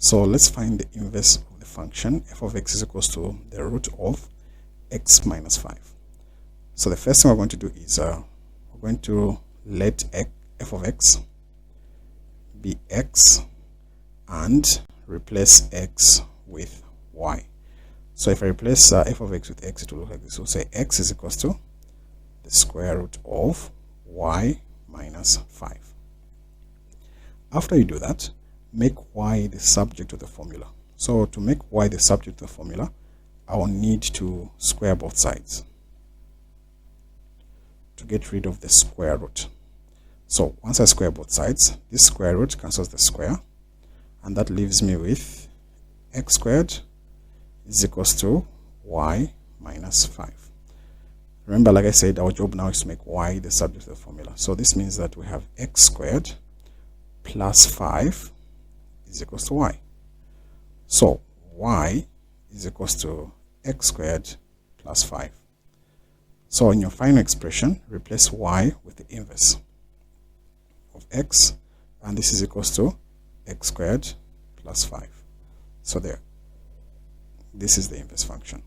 So let's find the inverse of the function f of x is equals to the root of x minus 5. So the first thing we're going to do is we're going to let f of x be x and replace x with y. So if I replace f of x with x, it will look like this. We'll say x is equals to the square root of y minus 5. After you do that, make y the subject of the formula. So to make y the subject of the formula, I will need to square both sides to get rid of the square root. So once I square both sides, this square root cancels the square, and that leaves me with x squared is equals to y minus 5. Remember, like I said, our job now is to make y the subject of the formula. So this means that we have x squared plus 5 is equals to y. So y is equals to x squared plus 5. So in your final expression, replace y with the inverse of x, and this is equals to x squared plus 5. So there, this is the inverse function.